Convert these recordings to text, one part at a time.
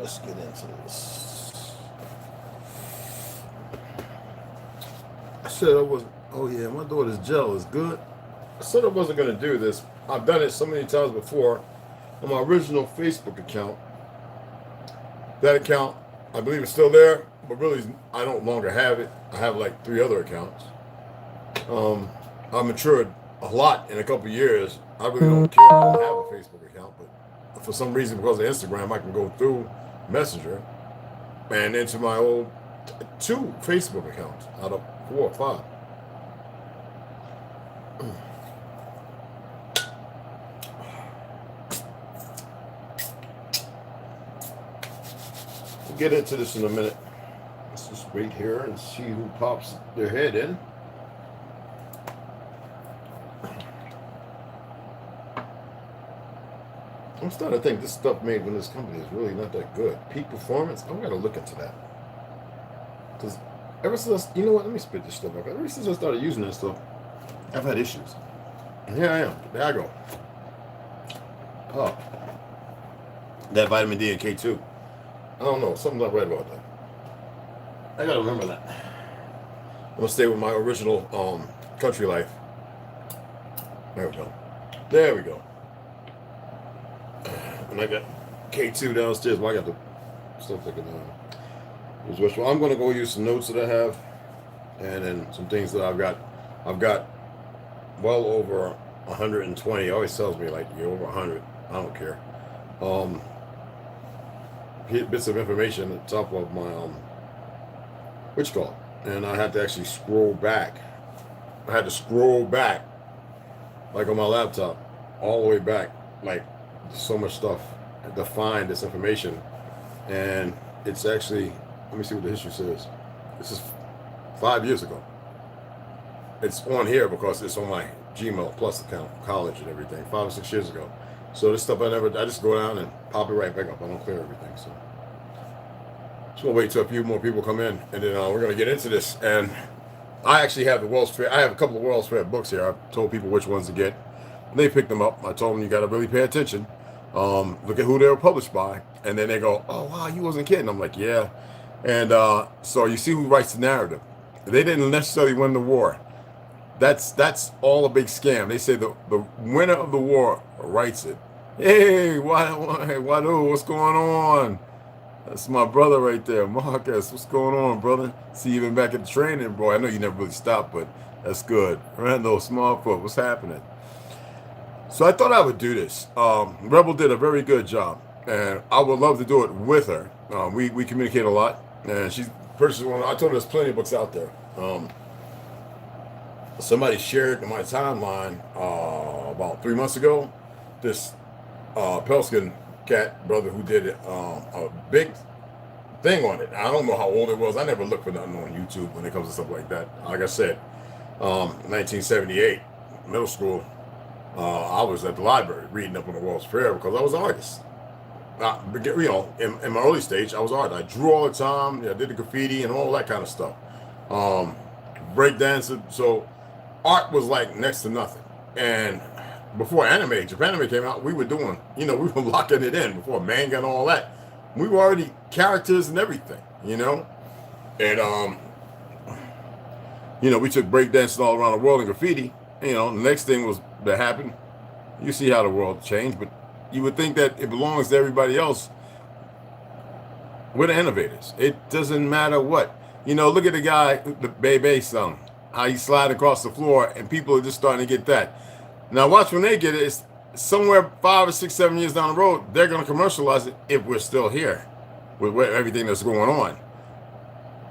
let's get into this. I said I wasn't. Oh yeah, my daughter's gel is good. I said I wasn't gonna do this. I've done it so many times before on my original Facebook account. That account, I believe, is still there, but really, I don't longer have it. I have like 3 other accounts. I matured a lot in a couple of years. I really don't care if I don't have a Facebook account, but for some reason, because of Instagram, I can go through Messenger and into my old 2 Facebook accounts out of 4 or 5. We'll get into this in a minute. Let's just wait here and see who pops their head in. I'm starting to think this stuff made when this company is really not that good. Peak performance, I'm going to look into that. Because ever since, you know what, let me spit this stuff up. Ever since I started using that stuff, I've had issues. And here I am. There I go. Oh. That vitamin D and K2. I don't know. Something's not right about that. I got to remember that. I'm going to stay with my original country life. There we go. There we go. And I got K2 downstairs. Well, I got the stuff that can use. Well, I'm going to go use some notes that I have, and then some things that I've got. I've got well over 120. It always tells me like you're over 100. I don't care. Bits of information at the top of my what you call it, and I had to actually scroll back. I had to scroll back, like on my laptop, all the way back, like. So much stuff to find this information, and it's actually, let me see what the history says. This is 5 years ago. It's on here because it's on my Gmail Plus account, college and everything, 5 or 6 years ago. So this stuff I just go down and pop it right back up. I don't clear everything. So just gonna wait till a few more people come in, and then we're gonna get into this. And I actually have the World's Fair. I have a couple of World's Fair books here. I've told people which ones to get. They picked them up. I told them you got to really pay attention. Look at who they were published by, and then they go, "Oh wow, you wasn't kidding." I'm like, "Yeah," and so you see who writes the narrative. They didn't necessarily win the war. That's all a big scam. They say the winner of the war writes it. Hey, Wadu, what's going on? That's my brother right there, Marcus. What's going on, brother? See you been back at the training, bro. I know you never really stopped, but that's good. Randall, Smallfoot, what's happening? So I thought I would do this. Rebel did a very good job, and I would love to do it with her. We communicate a lot, and she's purchased one. I told her there's plenty of books out there. Somebody shared in my timeline about 3 months ago this Pelskin cat brother who did a big thing on it. I don't know how old it was. I never look for nothing on YouTube when it comes to stuff like that. Like I said, 1978, middle school. I was at the library reading up on the World's Fair because I was an artist. You know, in my early stage, I was an artist. I drew all the time. I did the graffiti and all that kind of stuff. Break dancing. So art was like next to nothing. And before Japan came out, we were doing, we were locking it in before manga and all that. We were already characters and everything, And, we took break dancing all around the world and graffiti. The next thing was that happened. You see how the world changed, but you would think that it belongs to everybody else. We're the innovators. It doesn't matter what. Look at the guy, the Bebe song, how he slid across the floor, and people are just starting to get that. Now watch when they get it. It's somewhere 5 or 6, 7 years down the road, they're going to commercialize it if we're still here with everything that's going on.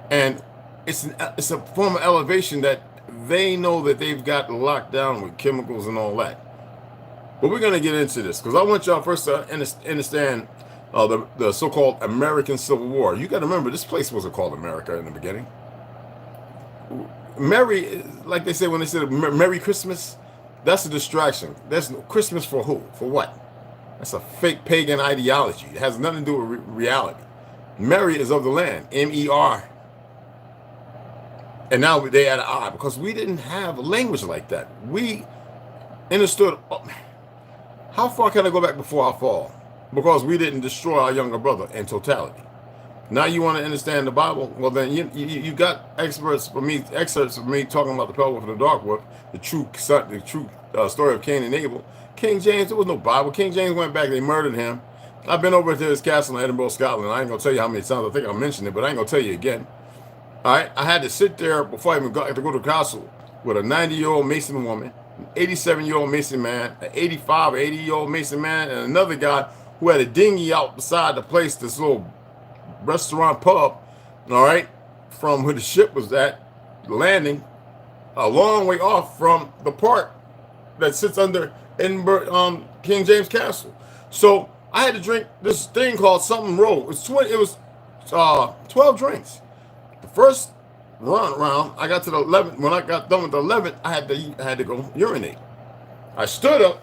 And it's a form of elevation that they know that they've got locked down with chemicals and all that. But we're going to get into this because I want y'all first to understand the so-called American Civil War. You got to remember, this place wasn't called America in the beginning. Merry, like they say when they said Merry Christmas, that's a distraction. That's Christmas for who? For what? That's a fake pagan ideology. It has nothing to do with reality. Merry is of the land, M-E-R. And now they add an I because we didn't have a language like that. We understood. How far can I go back before I fall? because we didn't destroy our younger brother in totality. Now you want to understand the Bible? Well, then you got excerpts for me talking about the pale wolf and the dark wolf, the true story of Cain and Abel. King James, there was no Bible. King James went back, they murdered him. I've been over to his castle in Edinburgh, Scotland. I ain't gonna tell you how many times I think I mentioned it, but I ain't gonna tell you again. All right, I had to sit there before I even got to go to the castle with a 90-year-old Mason woman, an 87-year-old Mason man, an 85 or 80-year-old Mason man, and another guy who had a dinghy out beside the place, this little restaurant pub, all right, from where the ship was at, landing, a long way off from the park that sits under Edinburgh, King James Castle. So I had to drink this thing called something roll. It was 12 drinks. The first run around, I got to the 11th. When I got done with the 11th, I had to go urinate. I stood up,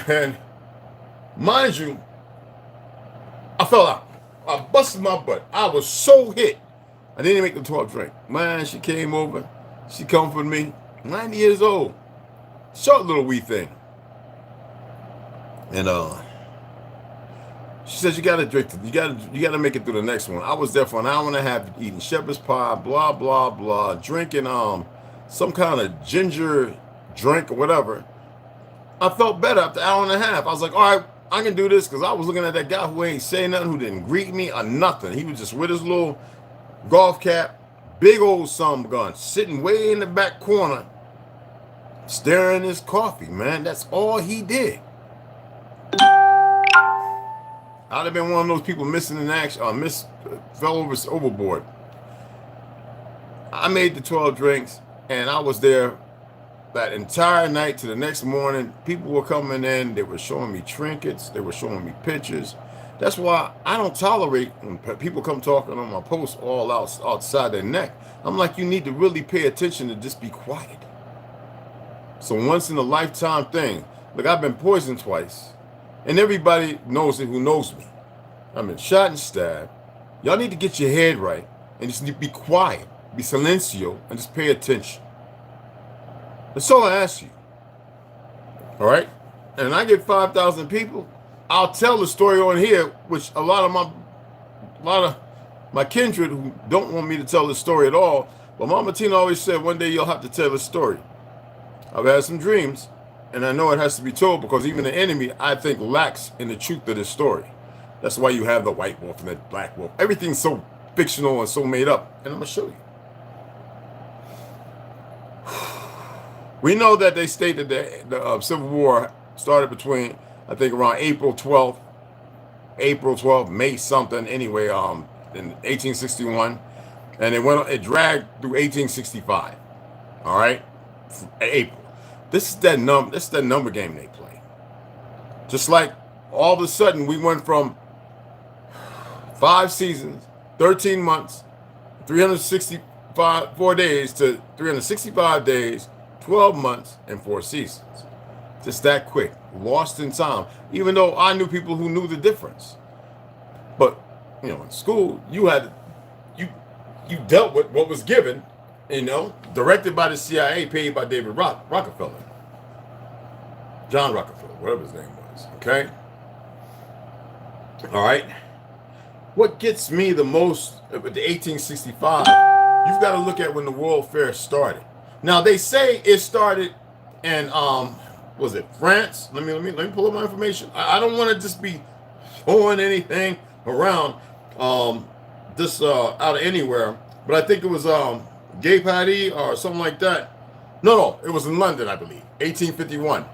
and mind you, I fell out. I busted my butt. I was so hit. I didn't make the 12th drink. Man, she came over. She comforted me. 90 years old. Short little wee thing. And she says, you gotta drink it. You gotta make it through the next one. I was there for an hour and a half eating shepherd's pie, blah, blah, blah, drinking some kind of ginger drink or whatever. I felt better after an hour and a half. I was like, all right, I can do this, because I was looking at that guy who ain't saying nothing, who didn't greet me or nothing. He was just with his little golf cap, big old sun gun, sitting way in the back corner, staring at his coffee, man. That's all he did. I'd have been one of those people missing in action, fell overboard. I made the 12 drinks, and I was there that entire night to the next morning. People were coming in. They were showing me trinkets. They were showing me pictures. That's why I don't tolerate when people come talking on my posts all outside their neck. I'm like, you need to really pay attention and just be quiet. So once in a lifetime thing. Look, I've been poisoned twice. And everybody knows it who knows me. I've been shot and stabbed. Y'all need to get your head right and just need to be quiet, be silencio, and just pay attention. That's all I ask you. All right? And I get 5,000 people, I'll tell the story on here, which a lot of my kindred who don't want me to tell the story at all. But Mama Tina always said, one day you'll have to tell the story. I've had some dreams, and I know it has to be told, because even the enemy, I think, lacks in the truth of this story. That's why you have the white wolf and the black wolf. Everything's so fictional and so made up. And I'm going to show you. We know that they stated that the Civil War started between, I think, around April 12th, May something, anyway, in 1861. And it dragged through 1865. All right? April. This is that number game they play. Just like all of a sudden we went from 5 seasons, 13 months, 364 days to 365 days, 12 months, and 4 seasons. Just that quick. Lost in time. Even though I knew people who knew the difference. But, in school, you dealt with what was given, directed by the CIA, paid by David Rockefeller. John Rockefeller, whatever his name was. Okay? All right? What gets me the most with the 1865, you've got to look at when the World Fair started. Now, they say it started in, was it France? Let me pull up my information. I don't want to just be throwing anything around just out of anywhere. But I think it was Gay Paris or something like that. No, it was in London, I believe. 1851.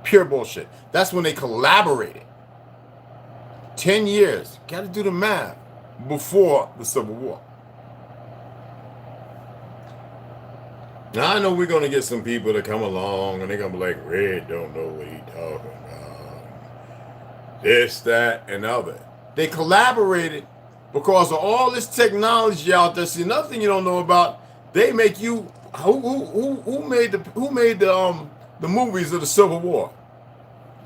Pure bullshit. That's when they collaborated. 10 years. Got to do the math before the Civil War. Now, I know we're going to get some people to come along and they're going to be like, Red don't know what he's talking about. This, that, and other. They collaborated because of all this technology out there. See, nothing you don't know about. They make you. Who made the movies of the Civil War?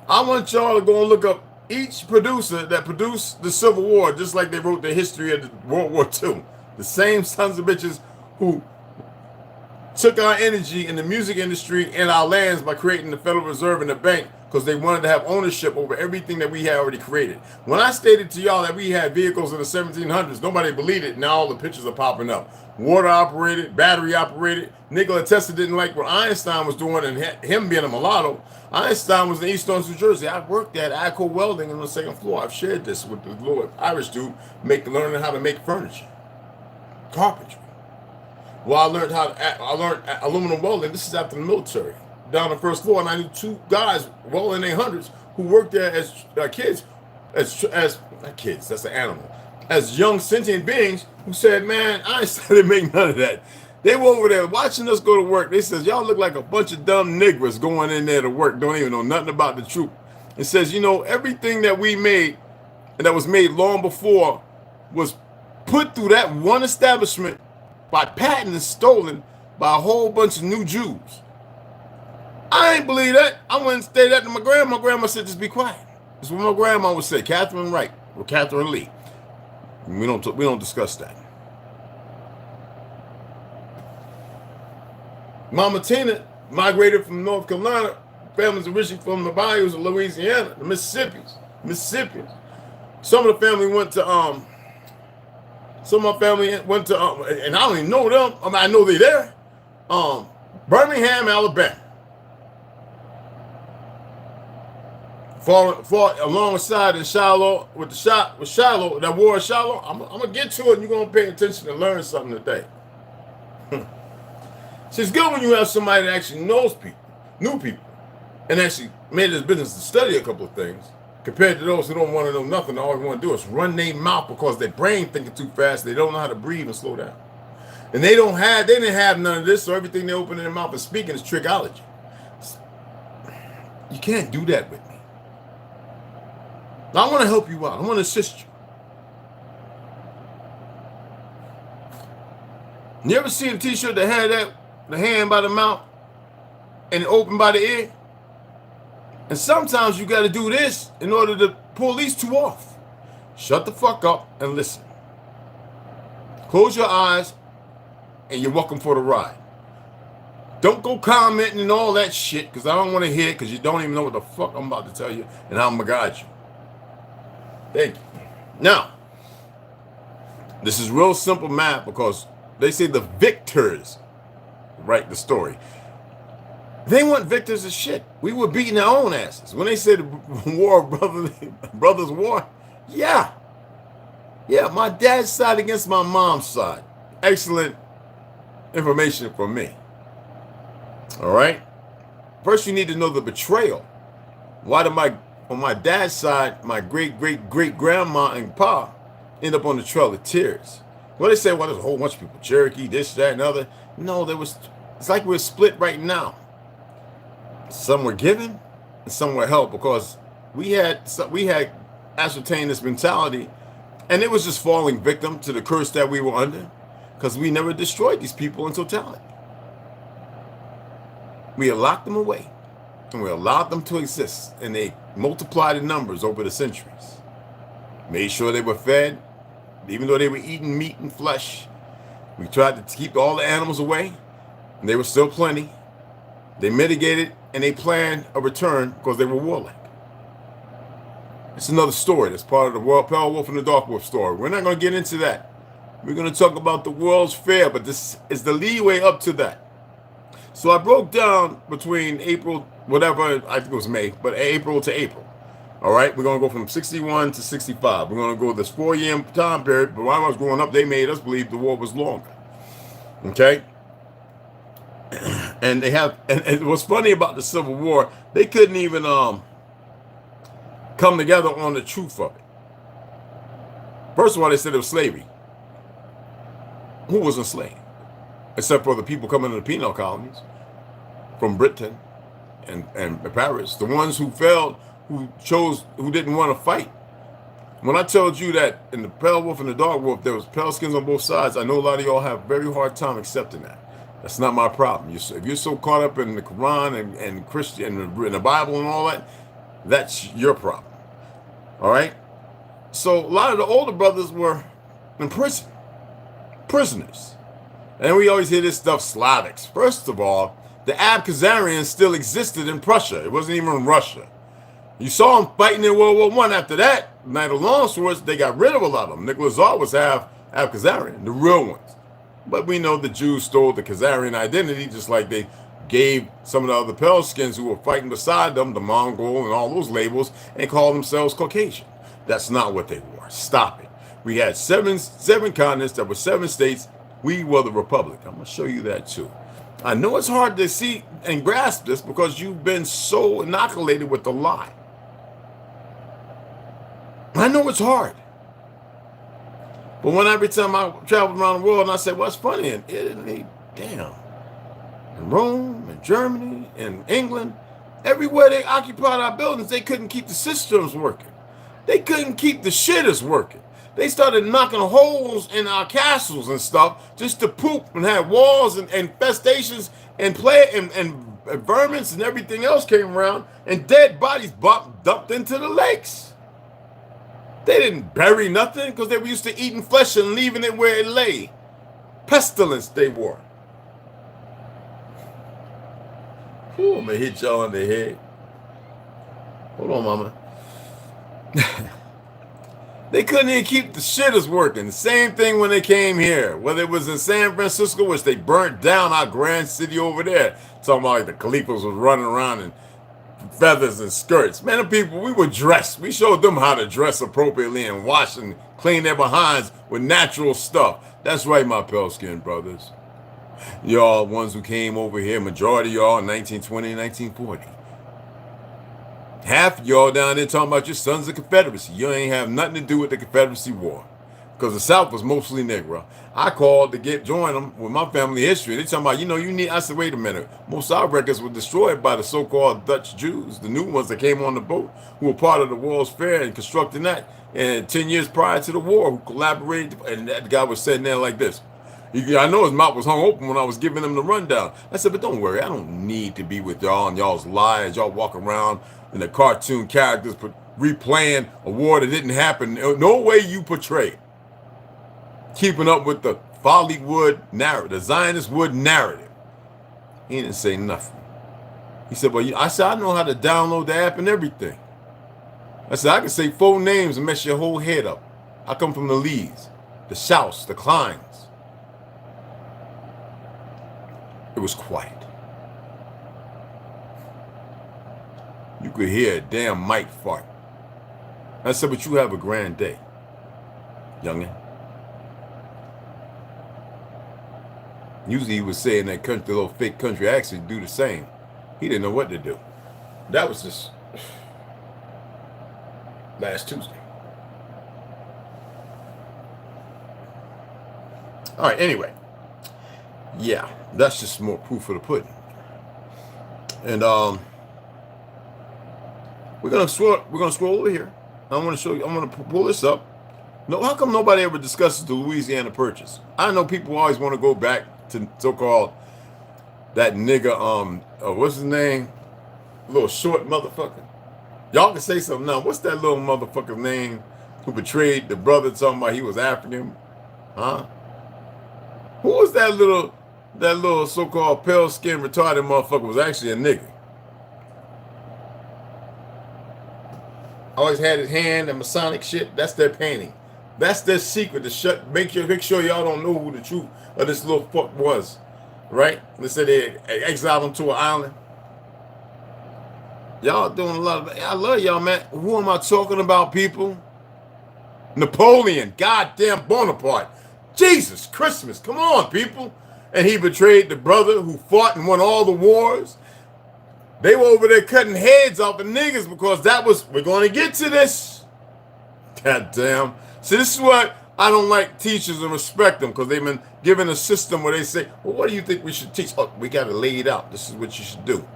I want y'all to go and look up each producer that produced the Civil War, just like they wrote the history of World War II. The same sons of bitches who took our energy in the music industry and our lands by creating the Federal Reserve and the bank because they wanted to have ownership over everything that we had already created. When I stated to y'all that we had vehicles in the 1700s, nobody believed it. Now all the pictures are popping up. Water operated, battery operated. Nikola Tesla didn't like what Einstein was doing, and him being a mulatto. Einstein was in East Orange, New Jersey. I worked at ACO Welding on the second floor. I've shared this with the little Irish dude, learning how to make furniture, carpentry. Well, I learned aluminum welding. This is after the military. Down the first floor, and I knew two guys well in their hundreds who worked there as kids, as not kids. That's an animal. As young sentient beings who said, "Man, I didn't make none of that." They were over there watching us go to work. They says, "Y'all look like a bunch of dumb niggers going in there to work. Don't even know nothing about the truth." It says, everything that we made and that was made long before was put through that one establishment by patent and stolen by a whole bunch of new Jews. I ain't believe that. I went and stayed that to my grandma. My grandma said, "Just be quiet." That's what my grandma would say. Catherine Wright or Catherine Lee. We don't discuss that. Mama Tina migrated from North Carolina. Families originally from the bayous of Louisiana, the Mississippians. Some of the family went to and I don't even know them. I mean, I know they're there. Birmingham, Alabama. Fought alongside in Shiloh with Shiloh, that war of Shiloh. I'm gonna get to it, and you're gonna pay attention and learn something today. See, it's good when you have somebody that actually knows people, new people, and actually made it his business to study a couple of things, compared to those who don't want to know nothing. All they want to do is run their mouth because their brain thinking too fast. They don't know how to breathe and slow down. And they didn't have none of this, so everything they open in their mouth and speaking is trickology. You can't do that with me. Now, I want to help you out. I want to assist you. You ever seen a t-shirt that had the hand by the mouth and open by the ear? And sometimes you got to do this in order to pull these two off. Shut the fuck up and listen. Close your eyes and you're welcome for the ride. Don't go commenting and all that shit because I don't want to hear it because you don't even know what the fuck I'm about to tell you and I'm going to guide you. Thank you. Now, this is real simple math because they say the victors write the story. They want victors as shit. We were beating our own asses. When they said war, brothers war, yeah, my dad's side against my mom's side. Excellent information for me. All right. First, you need to know the betrayal. Why did on my dad's side, my great-great-great-grandma and pa end up on the Trail of Tears? Well, they say, well, there's a whole bunch of people, Cherokee, this, that, and other. No, it's like we're split right now. Some were given and some were held because we had ascertained this mentality, and it was just falling victim to the curse that we were under because we never destroyed these people in totality. We had locked them away and we allowed them to exist, and they multiplied in numbers over the centuries. Made sure they were fed, even though they were eating meat and flesh. We tried to keep all the animals away, and they were still plenty. They mitigated, and they planned a return because they were warlike. It's another story that's part of the Pale Wolf and the Dark Wolf story. We're not going to get into that. We're going to talk about the World's Fair, but this is the leeway up to that. So I broke down between April, whatever, I think it was May, but April to April. All right, we're going to go from 61 to 65. We're going to go this 4-year time period, but while I was growing up, they made us believe the war was longer. Okay? And and what's funny about the Civil War, they couldn't even come together on the truth of it. First of all, they said it was slavery. Who was enslaved? Except for the people coming to the penal colonies from Britain and Paris, the ones who failed, who didn't want to fight. When I told you that in the Pale Wolf and the Dark Wolf, there was pale skins on both sides, I know a lot of y'all have a very hard time accepting that. That's not my problem. If you're so caught up in the Quran and Christian and the Bible and all that, that's your problem. All right? So a lot of the older brothers were in prison, prisoners. And we always hear this stuff, Slavics. First of all, the Abkhazarians still existed in Prussia. It wasn't even Russia. You saw them fighting in World War One. After that, Night of Long Swords, they got rid of a lot of them. Nicholas Tsar was half Abkhazarian, the real ones. But we know the Jews stole the Khazarian identity, just like they gave some of the other pale skins who were fighting beside them, the Mongol and all those labels, and called themselves Caucasian. That's not what they were. Stop it. We had seven continents that were 7 states. We were the republic. I'm going to show you that too. I know it's hard to see and grasp this because you've been so inoculated with the lie. I know it's hard. But when every time I traveled around the world and I said, what's funny in Italy, damn, in Rome, in Germany, in England, everywhere they occupied our buildings, they couldn't keep the systems working. They couldn't keep the shitters working. They started knocking holes in our castles and stuff just to poop and have walls and infestations and vermins and everything else came around and dead bodies dumped into the lakes. They didn't bury nothing because they were used to eating flesh and leaving it where it lay. Pestilence they were. Ooh, I'm going to hit y'all on the head. Hold on, mama. They couldn't even keep the shitters working. The same thing when they came here. Whether it was in San Francisco, which they burnt down our grand city over there. Talking about like the Khalifas was running around in feathers and skirts. Man, the people, we were dressed. We showed them how to dress appropriately and wash and clean their behinds with natural stuff. That's right, my pale-skinned brothers. Y'all ones who came over here, majority of y'all in 1920 and 1940. Half of y'all down there talking about your sons of Confederacy. You ain't have nothing to do with the Confederacy War. Because the South was mostly Negro. I called to join them with my family history. They talking about, you need, I said, wait a minute. Most of our records were destroyed by the so-called Dutch Jews, the new ones that came on the boat, who were part of the World's Fair and constructing that. And 10 years prior to the war, who collaborated, and that guy was sitting there like this. I know his mouth was hung open when I was giving him the rundown. I said, but don't worry, I don't need to be with y'all and y'all's lies. Y'all walk around and the cartoon characters replaying a war that didn't happen. No way you portray it. Keeping up with the Follywood narrative, the Zionist Wood narrative. He didn't say nothing. He said, well, I said, I know how to download the app and everything. I said, I can say 4 names and mess your whole head up. I come from the Lees, the Shouts, the Kleins. It was quiet. You could hear a damn mic fart. I said, but you have a grand day, youngin'. Usually he would say in that country, little fake country accent, do the same. He didn't know what to do. That was just last Tuesday. All right, anyway. Yeah, that's just more proof of the pudding. And we're gonna scroll over here. I'm gonna show you. I'm gonna pull this up. No, how come nobody ever discusses the Louisiana Purchase? I know people always want to go back to so-called that nigga. What's his name? Little short motherfucker. Y'all can say something now. What's that little motherfucker's name who betrayed the brother talking about he was African? Huh? Who was that little so-called pale-skinned retarded motherfucker was actually a nigga? Always had his hand and Masonic shit. That's their painting. That's their secret to make sure y'all don't know who the truth of this little fuck was. Right? They said they exiled him to an island. Y'all doing a lot of, I love y'all, man. Who am I talking about, people? Napoleon, goddamn Bonaparte. Jesus Christmas, come on, people. And he betrayed the brother who fought and won all the wars. They were over there cutting heads off the niggas because we're going to get to this. Goddamn. See, this is what I don't like teachers and respect them because they've been given a system where they say, well, what do you think we should teach? Oh, we got to lay it out. This is what you should do.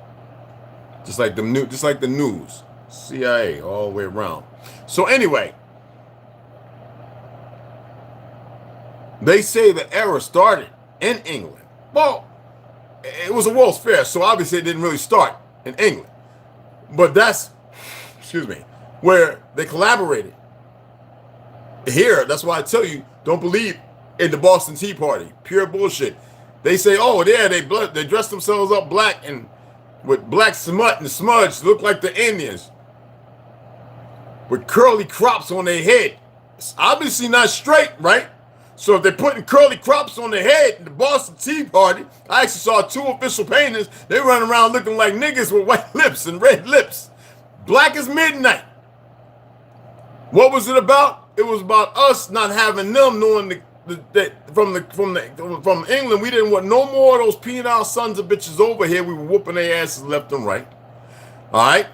Just like the news. CIA all the way around. So anyway, they say the era started in England. Well, it was a World's Fair, so obviously it didn't really start in England. But that's, where they collaborated. Here, that's why I tell you, don't believe in the Boston Tea Party. Pure bullshit. They say, oh, yeah, they dress themselves up black and with black smut and smudge, look like the Indians with curly crops on their head. It's obviously not straight, right? So if they're putting curly crops on their head in the Boston Tea Party, I actually saw 2 official paintings. They run around looking like niggas with white lips and red lips. Black as midnight. What was it about? It was about us not having them knowing from England, we didn't want no more of those penile sons of bitches over here. We were whooping their asses left and right. All right?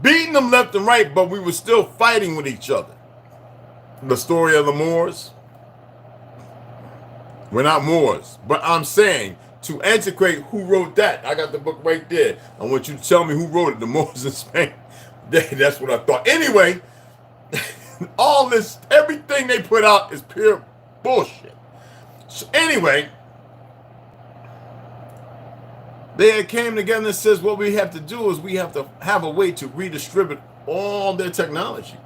Beating them left and right, but we were still fighting with each other. The story of the Moors. We're not Moors, but I'm saying to antiquate who wrote that. I got the book right there. I want you to tell me who wrote it. The Moors in Spain. That's what I thought. Anyway, all this, everything they put out is pure bullshit. So anyway, they came together and says what we have to do is we have to have a way to redistribute all their technology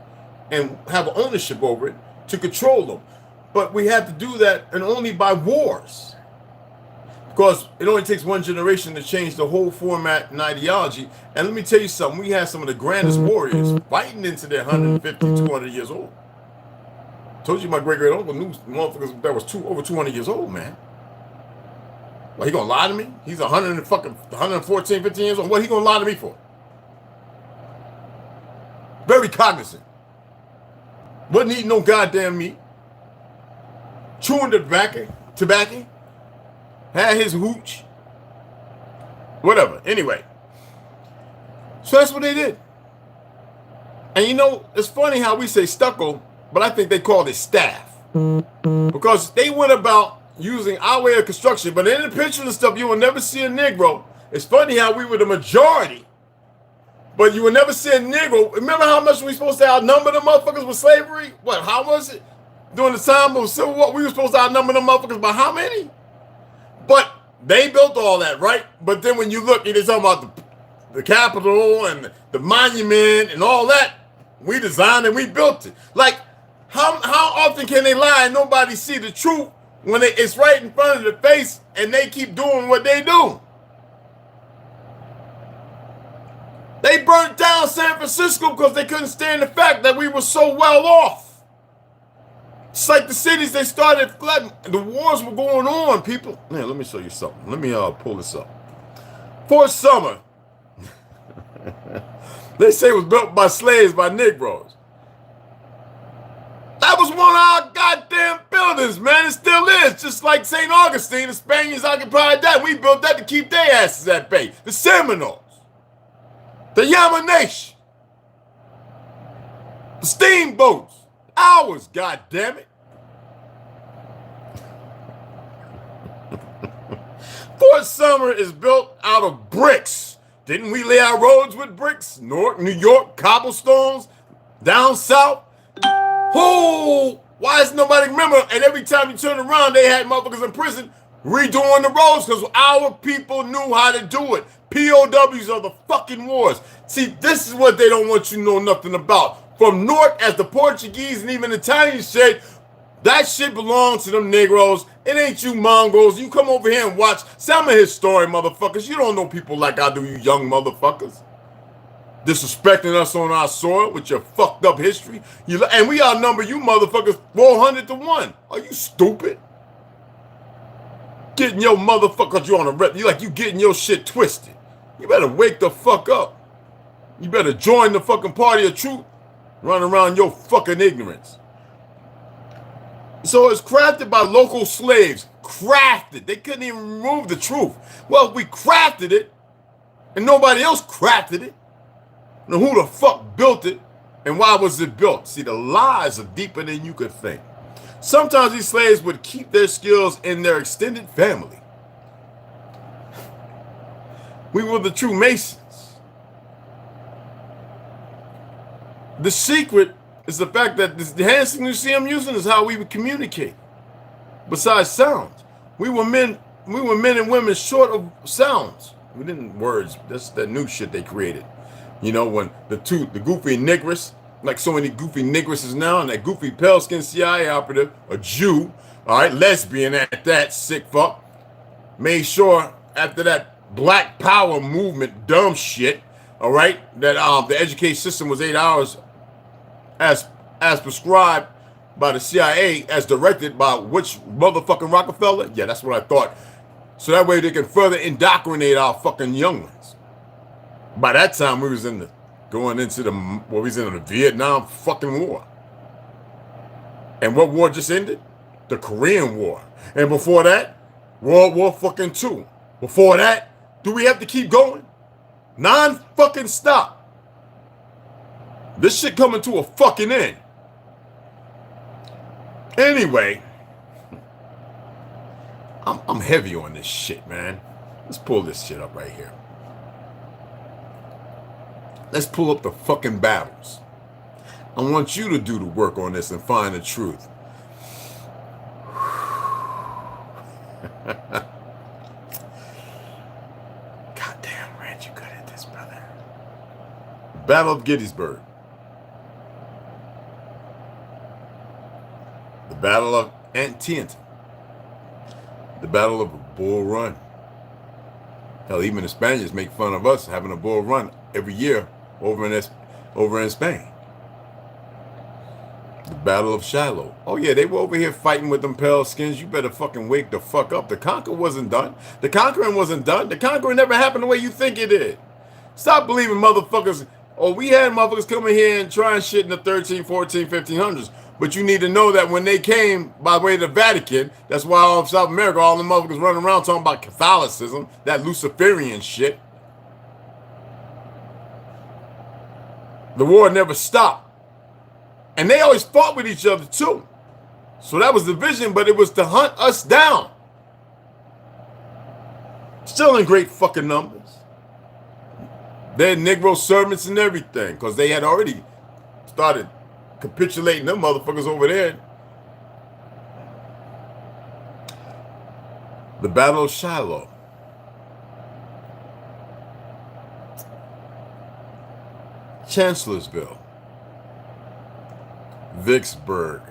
and have ownership over it to control them. But we have to do that, and only by wars. Because it only takes one generation to change the whole format and ideology. And let me tell you something, we had some of the grandest warriors fighting into their 150, 200 years old. Told you my great-great-uncle knew motherfuckers that was over 200 years old, man. Well, he gonna lie to me? He's 114, 15 years old. What he gonna lie to me for? Very cognizant. Wasn't eating no goddamn meat. Chewing tobacco. Had his hooch. Whatever. Anyway. So that's what they did. And you know, it's funny how we say stucco, but I think they called it staff. Because they went about using our way of construction, but in the pictures and stuff, you will never see a Negro. It's funny how we were the majority, but you will never see a Negro. Remember how much we were supposed to outnumber the motherfuckers with slavery? What, how was it? During the time of Civil War, we were supposed to outnumber them motherfuckers by how many? But they built all that, right? But then when you look, they're talking about the Capitol and the monument and all that. We designed and we built it. Like, how often can they lie and nobody see the truth when it's right in front of their face and they keep doing what they do? They burnt down San Francisco because they couldn't stand the fact that we were so well off. It's like the cities they started flooding. The wars were going on, people. Man, let me show you something. Let me pull this up. Fort Summer, they say it was built by slaves, by Negroes. That was one of our goddamn buildings, man. It still is. Just like St. Augustine, the Spaniards occupied that. We built that to keep their asses at bay. The Seminoles, the Yamanation, the steamboats. Ours, goddammit. Fort Summer is built out of bricks. Didn't we lay our roads with bricks? New York, cobblestones, down south. Oh, why does nobody remember? And every time you turn around, they had motherfuckers in prison redoing the roads because our people knew how to do it. POWs are the fucking wars. See, this is what they don't want you to know nothing about. From North, as the Portuguese and even the Italians said, that shit belongs to them Negroes. It ain't you Mongols. You come over here and watch. Some of his story, motherfuckers. You don't know people like I do, you young motherfuckers. Disrespecting us on our soil with your fucked up history. And we outnumber you motherfuckers 400 to 1. Are you stupid? Getting your motherfuckers, you on a rep. You like you getting your shit twisted. You better wake the fuck up. You better join the fucking party of truth. Run around your fucking ignorance. So it's crafted by local slaves. Crafted. They couldn't even remove the truth. Well, we crafted it, and nobody else crafted it. Now who the fuck built it, and why was it built? See, the lies are deeper than you could think. Sometimes these slaves would keep their skills in their extended family. We were the true Masons. The secret is the fact that the hand signal you see I'm using is how we would communicate. Besides sounds, we were men and women short of sounds. We didn't words. That's that new shit they created. You know, when the goofy niggers, like so many goofy nigresses now, and that goofy pale-skinned CIA operative, a Jew, all right, lesbian at that, sick fuck. made sure after that Black Power movement dumb shit, all right, that the education system was 8 hours as prescribed by the CIA, as directed by which motherfucking Rockefeller? Yeah, that's what I thought. So that way they can further indoctrinate our fucking young ones. By that time, we was in the Vietnam fucking war. And what war just ended? The Korean War. And before that, World War fucking II. Before that, do we have to keep going? Non-fucking stop. This shit coming to a fucking end. Anyway, I'm heavy on this shit, man. Let's pull this shit up right here. Let's pull up the fucking battles. I want you to do the work on this and find the truth. Goddamn, Rand, you good at this, brother. Battle of Gettysburg. The Battle of Antietam. The Battle of Bull Run. Hell, even the Spaniards make fun of us having a Bull Run every year over in Spain. The Battle of Shiloh. Oh yeah, they were over here fighting with them pale skins. You better fucking wake the fuck up. The conquer wasn't done. The conquering wasn't done. The conquering never happened the way you think it did. Stop believing motherfuckers. Oh, we had motherfuckers coming here and trying shit in the 13, 14, 1500s. But you need to know that when they came by way of the Vatican, that's why all of South America, all the motherfuckers running around talking about Catholicism, that Luciferian shit. The war never stopped. And they always fought with each other too. So that was the vision, but it was to hunt us down. Still in great fucking numbers. They had Negro servants and everything, because they had already started capitulating them motherfuckers over there. The Battle of Shiloh. Chancellorsville. Vicksburg.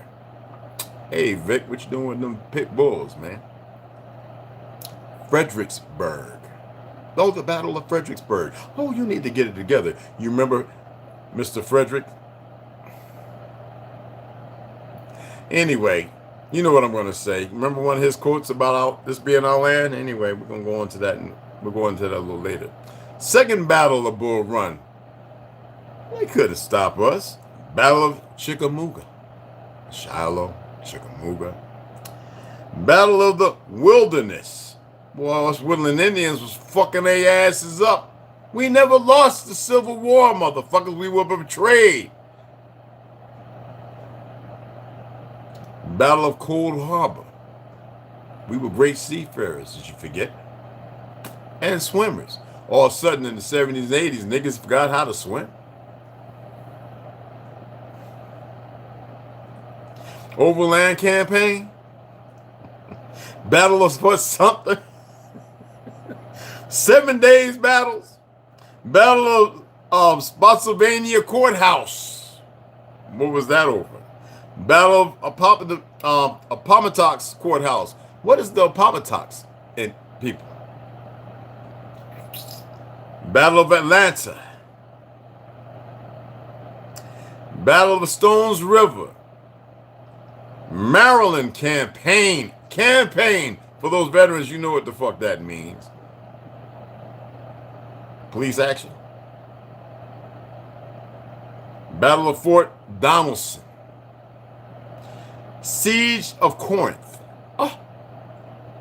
Hey, Vic, what you doing with them pit bulls, man? Fredericksburg. Oh, the Battle of Fredericksburg. Oh, you need to get it together. You remember Mr. Frederick? Anyway, you know what I'm going to say. Remember one of his quotes about this being our land? Anyway, we're going to go into that, and we'll go into that a little later. Second Battle of Bull Run. They couldn't stop us. Battle of Chickamauga. Shiloh, Chickamauga. Battle of the Wilderness. Boy, us Woodland Indians was fucking their asses up. We never lost the Civil War, motherfuckers. We were betrayed. Battle of Cold Harbor. We were great seafarers, did you forget? And swimmers. All of a sudden in the 70s and 80s, niggas forgot how to swim. Overland Campaign. Battle of Fort Sumter. 7 days battles. Battle of Spotsylvania Courthouse. What was that over? Battle of Appomattox Courthouse. What is the Appomattox in people? Battle of Atlanta. Battle of the Stones River. Maryland Campaign. Campaign. For those veterans, you know what the fuck that means. Police action. Battle of Fort Donelson. Siege of Corinth. Oh,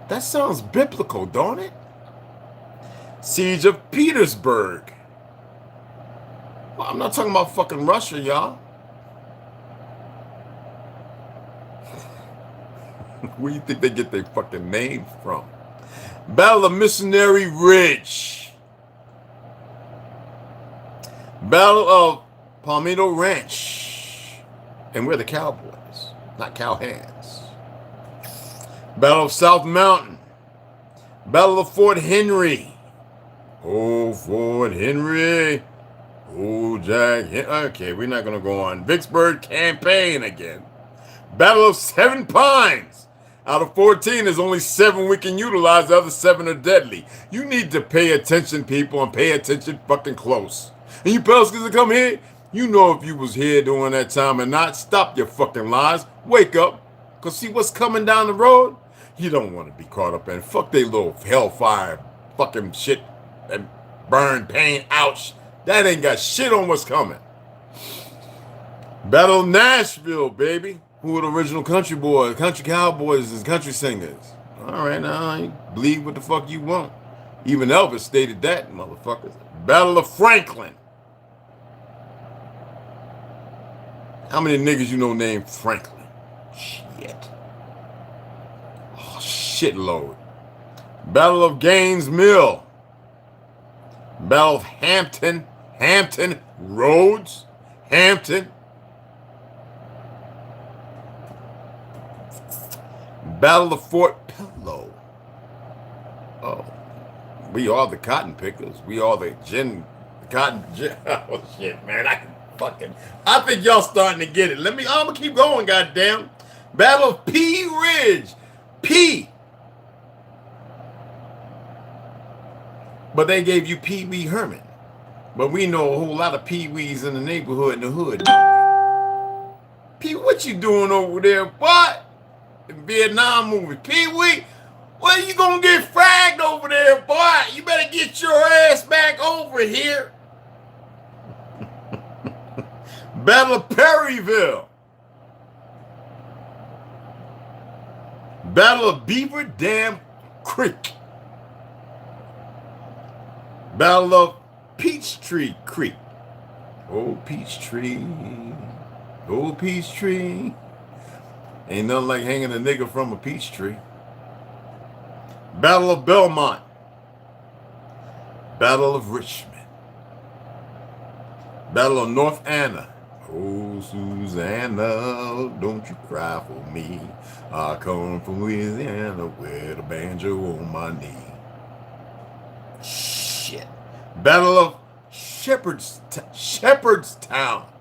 that sounds biblical, don't it? Siege of Petersburg. Well, I'm not talking about fucking Russia, y'all. Where do you think they get their fucking name from? Battle of Missionary Ridge. Battle of Palmetto Ranch. And we're the cowboys, not cowhands. Battle of South Mountain. Battle of Fort Henry. Oh, Fort Henry. Oh, Jack. Okay, we're not going to go on. Vicksburg Campaign again. Battle of Seven Pines. Out of 14, there's only 7 we can utilize. The other 7 are deadly. You need to pay attention, people, and pay attention fucking close. And you Pelicans that come here, you know if you was here during that time or not. Stop your fucking lies. Wake up. Because see what's coming down the road? You don't want to be caught up in. Fuck they little hellfire fucking shit and burn, pain, ouch. That ain't got shit on what's coming. Battle of Nashville, baby. Who are the original country boys, country cowboys, and country singers? All right, now you believe what the fuck you want. Even Elvis stated that, motherfuckers. Battle of Franklin. How many niggas you know named Franklin? Shit. Oh, shitload. Battle of Gaines Mill. Battle of Hampton. Hampton Roads. Hampton. Battle of Fort Pillow. Oh, we are the cotton pickers. We are the cotton gin. Oh shit, man! I think y'all starting to get it. I'm gonna keep going, goddamn. Battle of Pea Ridge. P. But they gave you Pee Wee Herman. But we know a whole lot of Pee Wees in the neighborhood, in the hood. P, what you doing over there, boy? In Vietnam movie. Pee Wee, well, you gonna get fragged over there, boy. You better get your ass back over here. Battle of Perryville. Battle of Beaver Dam Creek. Battle of Peachtree Creek. Oh, Peachtree. Oh, Peachtree. Ain't nothing like hanging a nigga from a peach tree. Battle of Belmont. Battle of Richmond. Battle of North Anna. Oh, Susanna, don't you cry for me. I come from Louisiana with a banjo on my knee. Shit. Battle of Shepherdstown.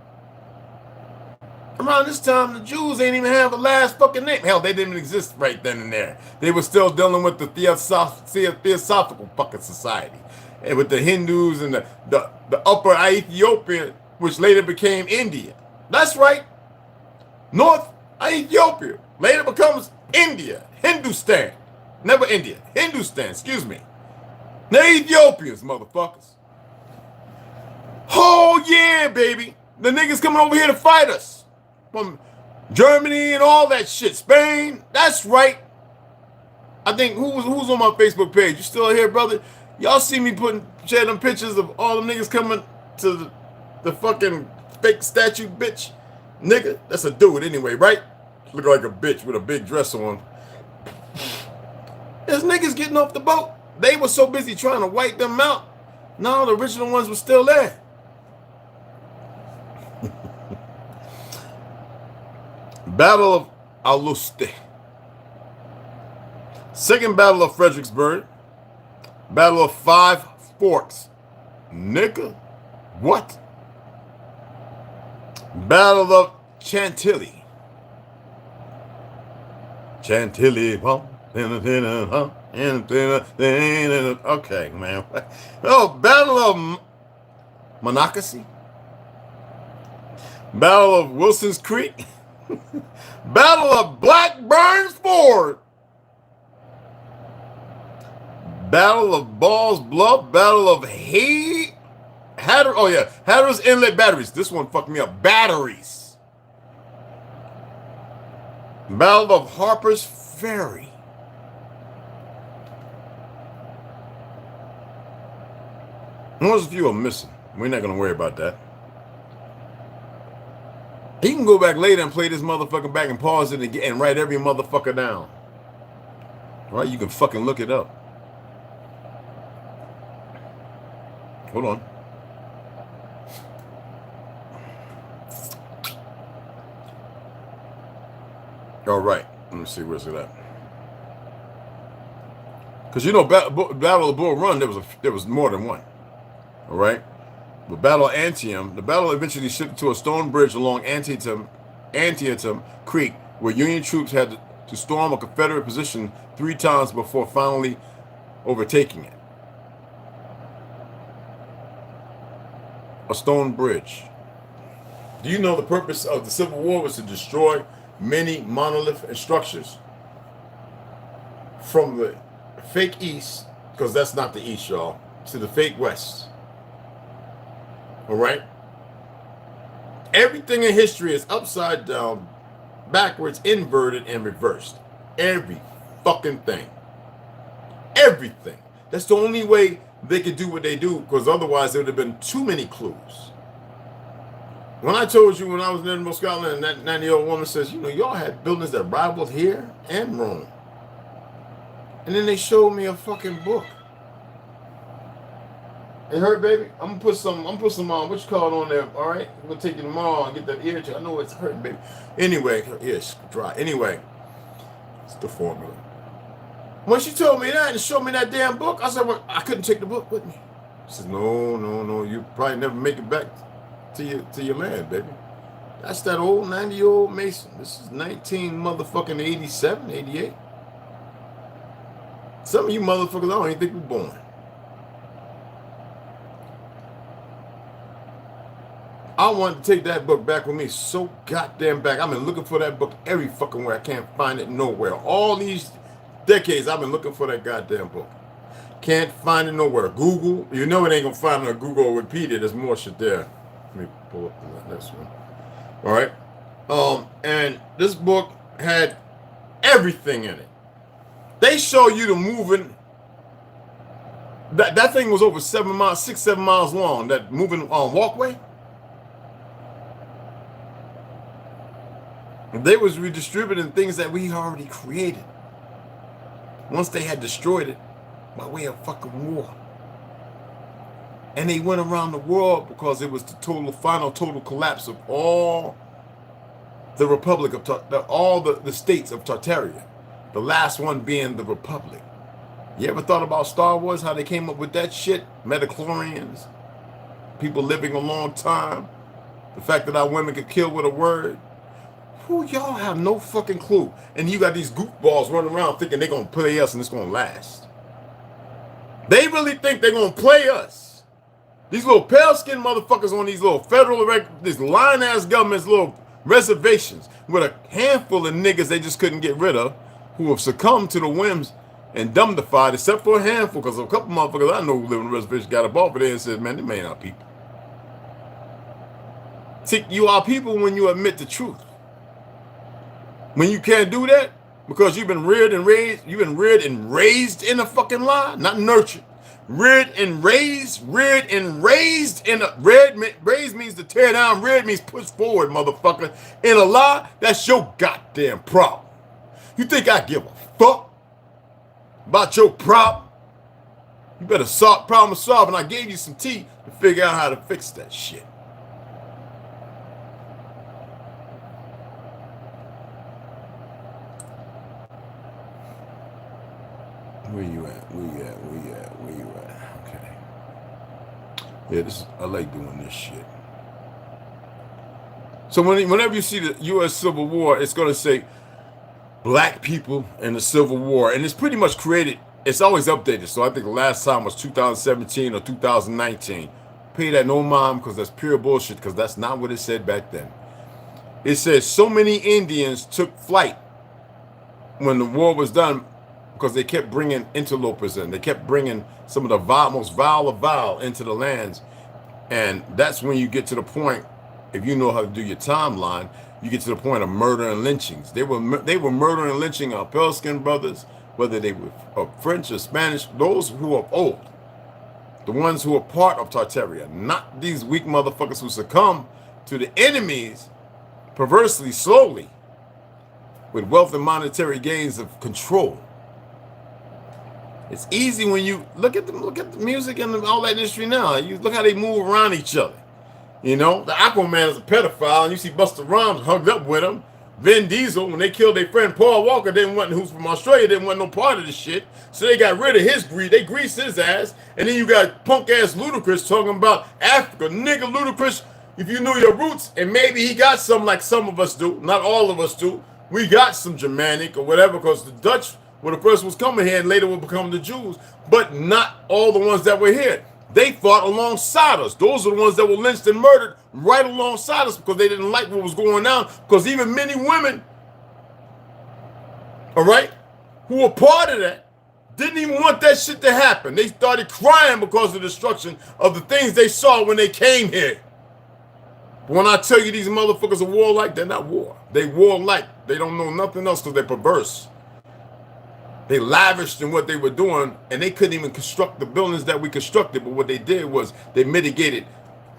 Around this time, the Jews ain't even have a last fucking name. Hell, they didn't exist right then and there. They were still dealing with the theosophical fucking society. And with the Hindus and the upper Ethiopia, which later became India. That's right. North Ethiopia later becomes India. Hindustan. Never India. Hindustan, excuse me. They're Ethiopians, motherfuckers. Oh, yeah, baby. The niggas coming over here to fight us. From Germany and all that shit. Spain. That's right. I think who's on my Facebook page? You still here, brother? Y'all see me sharing them pictures of all them niggas coming to the fucking fake statue bitch? Nigga, that's a dude anyway, right? Look like a bitch with a big dress on. There's niggas getting off the boat. They were so busy trying to wipe them out. No, the original ones were still there. Battle of Aluste. Second Battle of Fredericksburg. Battle of Five Forks. Nigga. What? Battle of Chantilly. Chantilly. Okay, man. Oh, Battle of Monocacy. Battle of Wilson's Creek. Battle of Blackburn's Ford. Battle of Balls Bluff. Battle of Hatteras Inlet Batteries. This one fucked me up. Batteries. Battle of Harper's Ferry. There's a few I'm missing. We're not gonna worry about that. He can go back later and play this motherfucker back and pause it and write every motherfucker down. All right, you can fucking look it up. Hold on. All right, let me see, where's it at? Because you know, Battle of Bull Run, there was more than one. All right. The Battle of Antietam, the battle eventually shifted to a stone bridge along Antietam Creek, where Union troops had to storm a Confederate position 3 times before finally overtaking it. A stone bridge. Do you know the purpose of the Civil War was to destroy many monolith structures from the fake East, because that's not the East, y'all, to the fake West. All right? Everything in history is upside down, backwards, inverted, and reversed. Every fucking thing. Everything. That's the only way they could do what they do, because otherwise there would have been too many clues. When I told you when I was in Edinburgh, Scotland, and that 90-year-old woman says, you know, y'all had buildings that rivaled here and Rome. And then they showed me a fucking book. It hurt, baby. I'm gonna put some what you call it on there, all right? I'm gonna take you tomorrow and get that ear check. I know it's hurting, baby. Anyway, yes, dry. Anyway, it's the formula. When she told me that and showed me that damn book, I said, well, I couldn't take the book with me. She said, no, you probably never make it back to your land, baby. That's that old 90-year-old Mason. This is 87, 88. Some of you motherfuckers, I don't even think we're born. I wanted to take that book back with me so goddamn back. I've been looking for that book every fucking way. I can't find it nowhere. All these decades, I've been looking for that goddamn book. Can't find it nowhere. Google, you know it ain't gonna find it on Google or Wikipedia. There's more shit there. Let me pull up the next one. All right. And this book had everything in it. They show you the moving. That thing was over 7 miles long. That moving walkway. They was redistributing things that we already created. Once they had destroyed it by way of fucking war. And they went around the world because it was the final collapse of all the Republic of all the states of Tartaria. The last one being the Republic. You ever thought about Star Wars, how they came up with that shit? Metachlorians, people living a long time, the fact that our women could kill with a word. Who y'all have no fucking clue. And you got these goofballs running around thinking they're going to play us and it's going to last. They really think they're going to play us. These little pale-skinned motherfuckers on these little these lying-ass government's little reservations with a handful of niggas they just couldn't get rid of who have succumbed to the whims and dumbified, except for a handful, because a couple motherfuckers I know who live on the reservation got up off of there and said, man, they ain't our people. See, you are people when you admit the truth. When you can't do that, because you've been reared and raised in a fucking lie, not nurtured. Reared and raised in a raised means to tear down, reared means push forward, motherfucker. In a lie, that's your goddamn problem. You think I give a fuck about your problem? You better problem solve, and I gave you some tea to figure out how to fix that shit. Where you at? Okay. Yeah, I like doing this shit. So whenever you see the U.S. Civil War, it's going to say black people in the Civil War. And it's pretty much created, it's always updated. So I think the last time was 2017 or 2019. Pay that no mind, because that's pure bullshit, because that's not what it said back then. It says so many Indians took flight when the war was done, because they kept bringing interlopers in. They kept bringing some of the most vile of vile into the lands. And that's when you get to the point, if you know how to do your timeline, you get to the point of murder and lynchings. They were murdering and lynching our pale-skinned brothers, whether they were French or Spanish, those who are old, the ones who are part of Tartaria, not these weak motherfuckers who succumb to the enemies perversely, slowly, with wealth and monetary gains of control. It's easy when you look at the music and all that industry now. You look how they move around each other. You know, the Aquaman is a pedophile, and you see Busta Rhymes hugged up with him. Vin Diesel, when they killed their friend Paul Walker, who's from Australia, didn't want no part of the shit. So they got rid of his greed. They greased his ass. And then you got punk ass Ludacris talking about Africa. Nigga, Ludacris, if you knew your roots, and maybe he got some like some of us do, not all of us do, We got some Germanic or whatever, because the Dutch were the first ones coming here and later will become the Jews, but not all the ones that were here. They fought alongside us. Those are the ones that were lynched and murdered right alongside us because they didn't like what was going on. Because even many women, all right, who were part of that, didn't even want that shit to happen. They started crying because of the destruction of the things they saw when they came here. But when I tell you these motherfuckers are warlike, they're not war. They warlike. They don't know nothing else because they're perverse. They lavished in what they were doing, and they couldn't even construct the buildings that we constructed. But what they did was they mitigated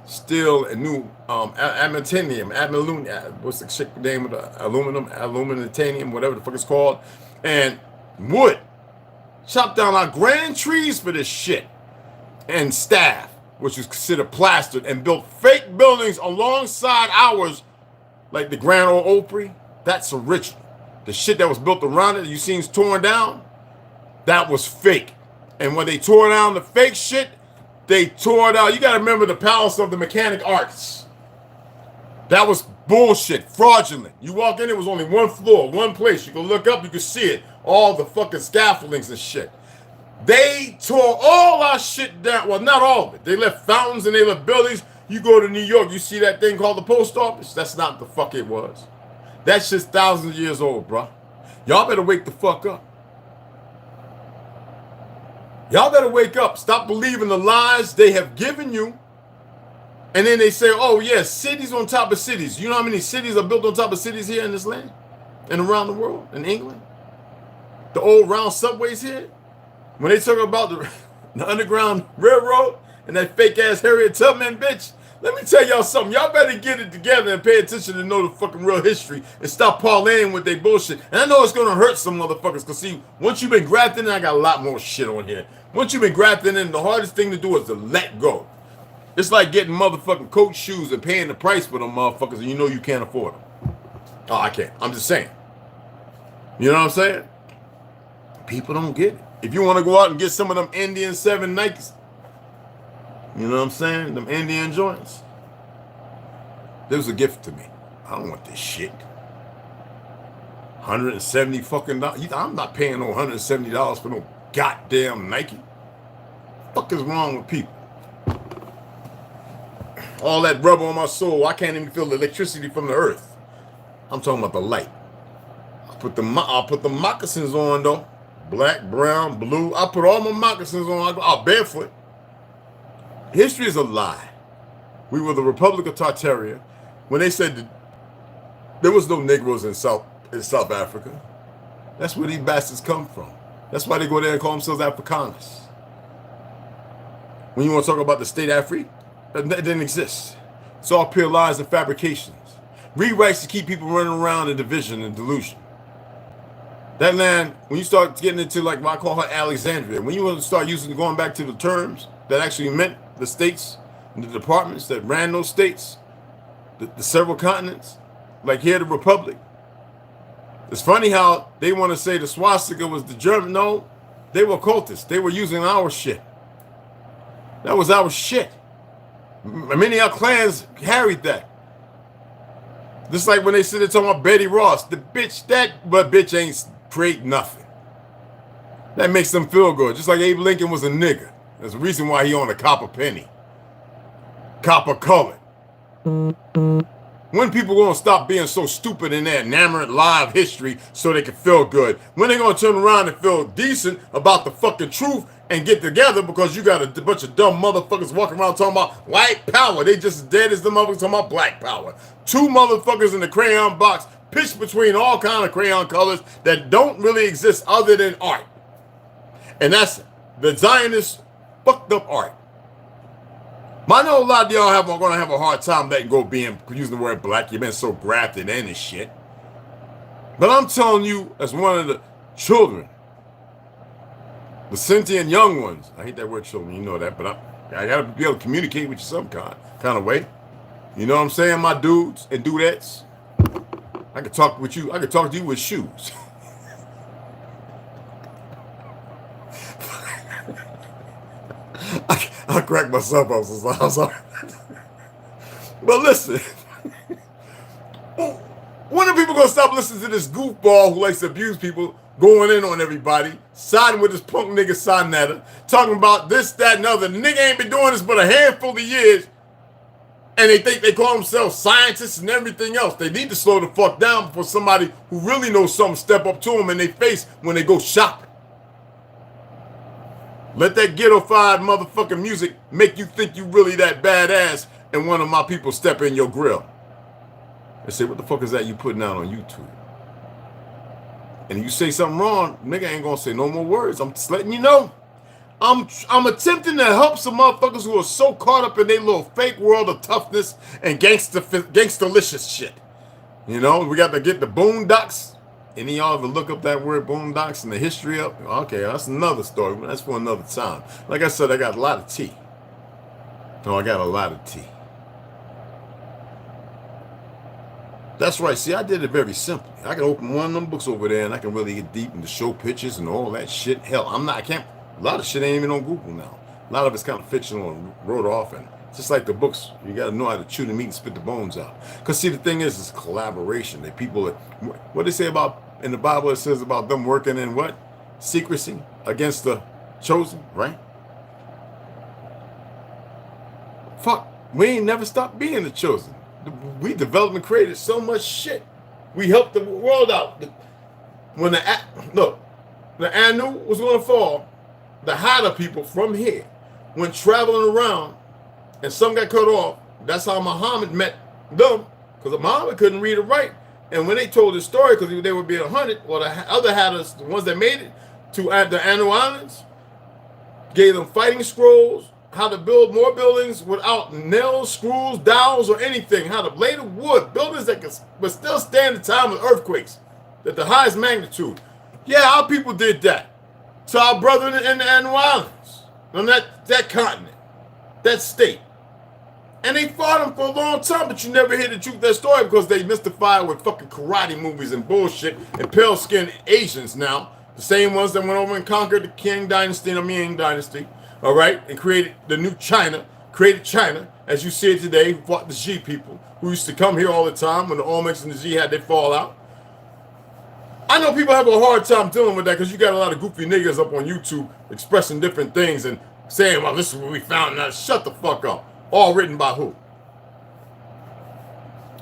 steel and new aluminum, what's the shit name of the aluminum, whatever the fuck it's called, and wood. Chopped down our grand trees for this shit, and staff, which is considered plastered, and built fake buildings alongside ours, like the Grand Ole Opry. That's original. The shit that was built around it, you seen torn down, that was fake. And when they tore down the fake shit, they tore it out. You gotta remember the Palace of the Mechanic Arts. That was bullshit, fraudulent. You walk in, it was only one floor, one place. You can look up, you can see it. All the fucking scaffoldings and shit. They tore all our shit down. Well, not all of it. They left fountains and they left buildings. You go to New York, you see that thing called the post office? That's not the fuck it was. That shit's thousands of years old, bro. Y'all better wake the fuck up. Y'all better wake up. Stop believing the lies they have given you. And then they say, oh, yeah, cities on top of cities. You know how many cities are built on top of cities here in this land? And around the world? In England? The old round subways here? When they talk about the Underground Railroad and that fake-ass Harriet Tubman bitch, let me tell y'all something. Y'all better get it together and pay attention to know the fucking real history and stop parlaying with their bullshit. And I know it's going to hurt some motherfuckers because, see, once you've been grafted in, I got a lot more shit on here. Once you've been grafted in, the hardest thing to do is to let go. It's like getting motherfucking coat shoes and paying the price for them motherfuckers and you know you can't afford them. Oh, I can't. I'm just saying. You know what I'm saying? People don't get it. If you want to go out and get some of them Indian 7 Nikes, you know what I'm saying? Them Indian joints. This was a gift to me. I don't want this shit. 170 fucking dollars. I'm not paying no $170 for no goddamn Nike. What the fuck is wrong with people? All that rubber on my soul, I can't even feel the electricity from the earth. I'm talking about the light. I'll put the moccasins on though. Black, brown, blue. I put all my moccasins on. I'll barefoot. History is a lie. We were the Republic of Tartaria. When they said that there was no Negroes in South Africa, that's where these bastards come from. That's why they go there and call themselves Afrikaners. When you want to talk about the state Afrique, that didn't exist. It's all pure lies and fabrications. Rewrites to keep people running around in division and delusion. That land, when you start getting into like what I call her Alexandria, when you want to start going back to the terms that actually meant the states and the departments that ran those states, the several continents, like here the Republic. It's funny how they want to say the swastika was the German. No, they were cultists. They were using our shit. That was our shit. Many of our clans carried that. Just like when they sit there talking about Betty Ross, the bitch, but bitch ain't create nothing. That makes them feel good. Just like Abe Lincoln was a nigga. There's a reason why he owned a copper penny. Copper colored. When people gonna stop being so stupid in their enamored live history so they can feel good? When they gonna turn around and feel decent about the fucking truth and get together because you got a bunch of dumb motherfuckers walking around talking about white power? They just as dead as the motherfuckers talking about black power. Two motherfuckers in the crayon box pitched between all kind of crayon colors that don't really exist other than art. And that's the Zionist fucked up art. I know a lot of y'all are going to have a hard time letting go being using the word black. You've been so grafted in and shit. But I'm telling you, as one of the children, the sentient young ones. I hate that word children, you know that, but I got to be able to communicate with you some kind of way. You know what I'm saying, my dudes and dudettes? I could talk with you. I could talk to you with shoes. I cracked myself up sometimes. But listen, When are people gonna stop listening to this goofball who likes to abuse people, going in on everybody, siding with this punk nigga Sonetta, talking about this, that, and other? The nigga ain't been doing this but a handful of years, and they think they call themselves scientists and everything else. They need to slow the fuck down before somebody who really knows something step up to them in their face when they go shopping. Let that ghetto-fied motherfucking music make you think you really that badass, and one of my people step in your grill and say, what the fuck is that you putting out on YouTube? And you say something wrong, nigga ain't gonna say no more words. I'm just letting you know. I'm attempting to help some motherfuckers who are so caught up in their little fake world of toughness and gangsterlicious shit. You know, we got to get the boondocks. Any of y'all ever look up that word boondocks and the history of? Okay, that's another story. That's for another time. Like I said, I got a lot of tea. No, I got a lot of tea. That's right. See, I did it very simply. I can open one of them books over there and I can really get deep into show pictures and all that shit. Hell, I can't. A lot of shit ain't even on Google now. A lot of it's kind of fictional and wrote off. And just like the books, you got to know how to chew the meat and spit the bones out. Because see, the thing is, it's collaboration. The people, what they say about, in the Bible, it says about them working in what? Secrecy against the chosen, right? Fuck, we ain't never stopped being the chosen. We developed and created so much shit. We helped the world out. When the Anu was going to fall, the Haida people from here went traveling around, and some got cut off. That's how Muhammad met them, because Muhammad couldn't read or write. And when they told the story, because they were being hunted, well, the other Haidas, the ones that made it to the Anu Islands, gave them fighting scrolls, how to build more buildings without nails, screws, dowels, or anything, how to blade of wood, buildings that could but still stand the time of earthquakes, at the highest magnitude. Yeah, our people did that to our brethren in the Anu Islands, on that continent, that state. And they fought them for a long time, but you never hear the truth of that story because they mystify it with fucking karate movies and bullshit and pale-skinned Asians now, the same ones that went over and conquered the Qing dynasty and the Ming dynasty, all right, and created the new China, created China, as you see it today, who fought the Xi people, who used to come here all the time when the Olmecs and the Xi had their fallout. I know people have a hard time dealing with that because you got a lot of goofy niggas up on YouTube expressing different things and saying, well, this is what we found. Now, shut the fuck up. All written by who?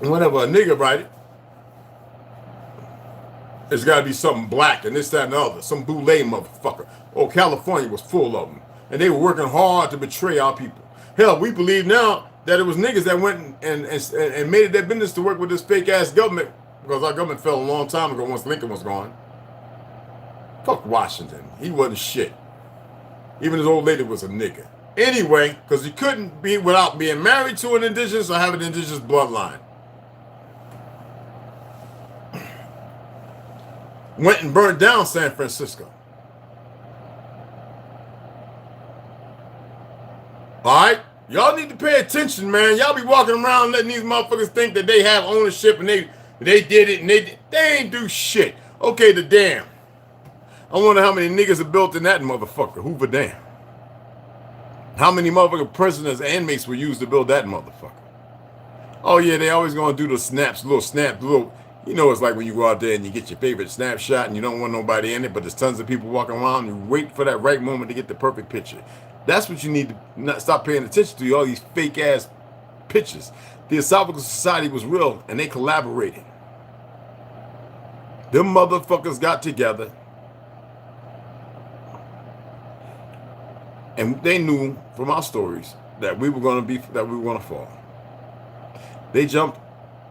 And whenever a nigga write it, it's got to be something black and this, that, and the other. Some boule motherfucker. Oh, California was full of them. And they were working hard to betray our people. Hell, we believe now that it was niggas that went and made it their business to work with this fake-ass government, because our government fell a long time ago once Lincoln was gone. Fuck Washington. He wasn't shit. Even his old lady was a nigga. Anyway, because he couldn't be without being married to an indigenous or having an indigenous bloodline. Went and burned down San Francisco. Alright? Y'all need to pay attention, man. Y'all be walking around letting these motherfuckers think that they have ownership and they did it and they ain't do shit. Okay, the dam. I wonder how many niggas are built in that motherfucker. Hoover Dam. How many motherfucking prisoners and inmates were used to build that motherfucker? Oh yeah, they always gonna do the snaps, little, you know, it's like when you go out there and you get your favorite snapshot and you don't want nobody in it, but there's tons of people walking around and you wait for that right moment to get the perfect picture. That's what you need to not stop paying attention to, all these fake ass pictures. The Esophageal Society was real and they collaborated. Them motherfuckers got together and they knew from our stories that we were gonna fall. They jumped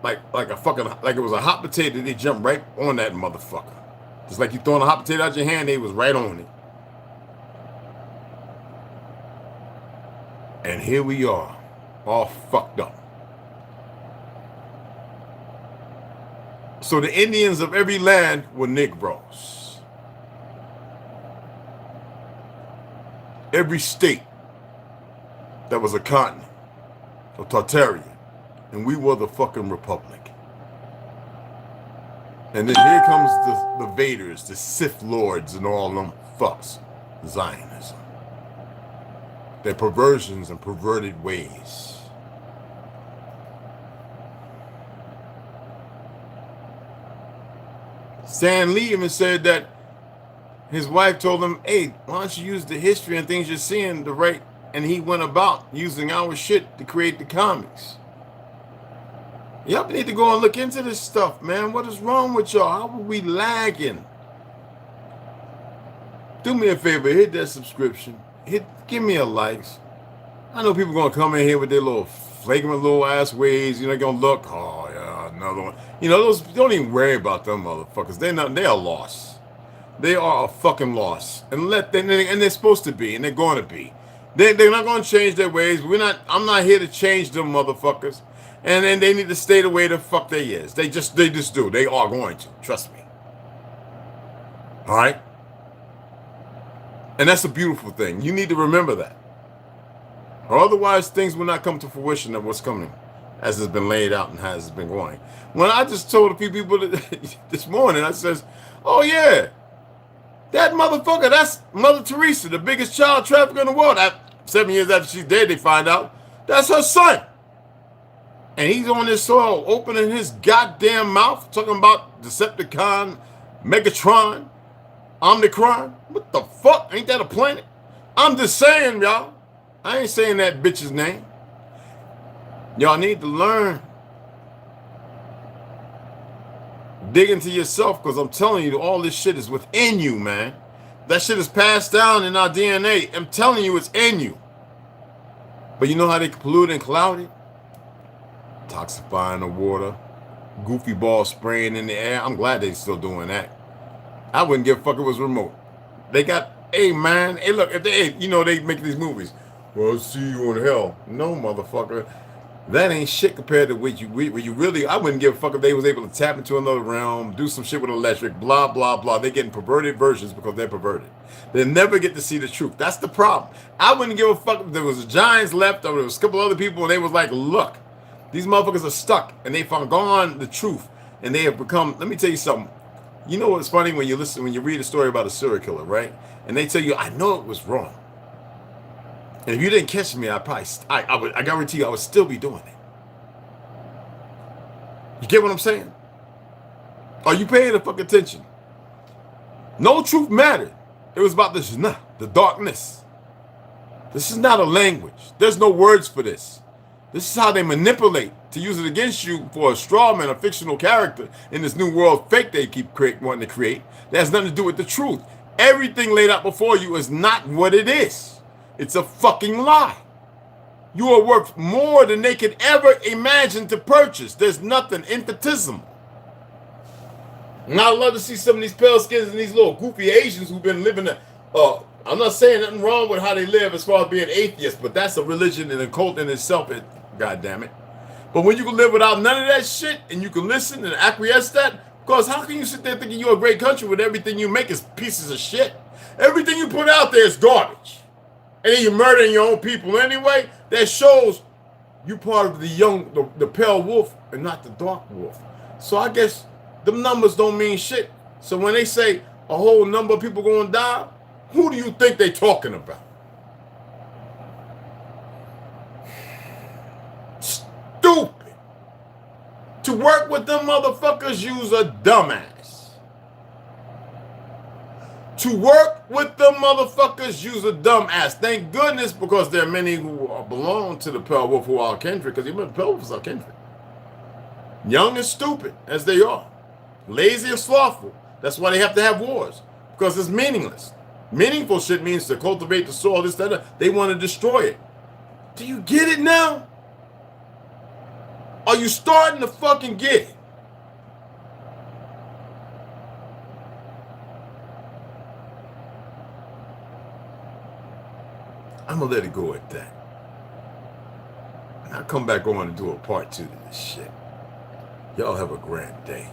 like it was a hot potato. They jumped right on that motherfucker. Just like you throwing a hot potato out your hand, they was right on it. And here we are, all fucked up. So the Indians of every land were Negroes. Every state that was a continent, or Tartaria, and we were the fucking republic. And then here comes the Vaders, the Sith Lords, and all them fucks, Zionism. Their perversions and perverted ways. Stan Lee even said that his wife told him, hey, why don't you use the history and things you're seeing the right, and he went about using our shit to create the comics. Y'all need to go and look into this stuff, man. What is wrong with y'all? How are we lagging? Do me a favor, hit that subscription. Give me a likes. I know people gonna come in here with their little flagrant little ass ways. You know, gonna look, oh yeah, another one. You know, those, don't even worry about them motherfuckers. They are lost. They are a fucking loss. And they're supposed to be, and they're going to be. They're not going to change their ways. I'm not here to change them motherfuckers. And then they need to stay the way the fuck they is. They just do. They are going to. Trust me. All right? And that's a beautiful thing. You need to remember that. Or otherwise, things will not come to fruition of what's coming as it's been laid out and has been going. When I just told a few people this morning, I says, oh yeah, that motherfucker, that's Mother Teresa, the biggest child trafficker in the world. 7 years after she's dead, they find out that's her son. And he's on this soil opening his goddamn mouth, talking about Decepticon, Megatron, Omnicron. What the fuck? Ain't that a planet? I'm just saying, y'all. I ain't saying that bitch's name. Y'all need to learn. Dig into yourself, because I'm telling you, all this shit is within you, man. That shit is passed down in our DNA. I'm telling you, it's in you. But you know how they pollute and cloud it? Toxifying the water, goofy ball spraying in the air. I'm glad they're still doing that. I wouldn't give a fuck if it was remote. They got, hey man, hey look, if they, you know, they make these movies. Well, I'll see you in hell. No, motherfucker. That ain't shit compared to what you really, I wouldn't give a fuck if they was able to tap into another realm, do some shit with electric, blah, blah, blah. They're getting perverted versions because they're perverted. They never get to see the truth. That's the problem. I wouldn't give a fuck if there was giants left or there was a couple other people and they was like, look, these motherfuckers are stuck and they found gone the truth and they have become, let me tell you something. You know what's funny when you read a story about a serial killer, right? And they tell you, I know it was wrong. And if you didn't catch me, I guarantee you I would still be doing it. You get what I'm saying? Are you paying the fuck attention? No truth mattered. It was about the darkness. This is not a language. There's no words for this. This is how they manipulate to use it against you for a straw man, a fictional character in this new world fake they keep wanting to create. That has nothing to do with the truth. Everything laid out before you is not what it is. It's a fucking lie. You are worth more than they could ever imagine to purchase. There's nothing infinitesimal. And I'd love to see some of these pale skins and these little goofy Asians who've been living I'm not saying nothing wrong with how they live as far as being atheists, but that's a religion and a cult in itself, God damn it. But when you can live without none of that shit and you can listen and acquiesce that, because how can you sit there thinking you're a great country when everything you make is pieces of shit? Everything you put out there is garbage. And then you're murdering your own people anyway. That shows you part of the pale wolf and not the dark wolf. So I guess them numbers don't mean shit. So when they say a whole number of people going to die, who do you think they talking about? Stupid. To work with them motherfuckers, use a dumbass. To work with them motherfuckers, use a dumbass. Thank goodness, because there are many who belong to the pale wolf who are kindred, because even the pale wolves are kindred. Young and stupid, as they are. Lazy and slothful. That's why they have to have wars, because it's meaningless. Meaningful shit means to cultivate the soil, this, that. They want to destroy it. Do you get it now? Are you starting to fucking get it? I'm going to let it go at that. And I'll come back on and do a part 2 to this shit. Y'all have a grand day.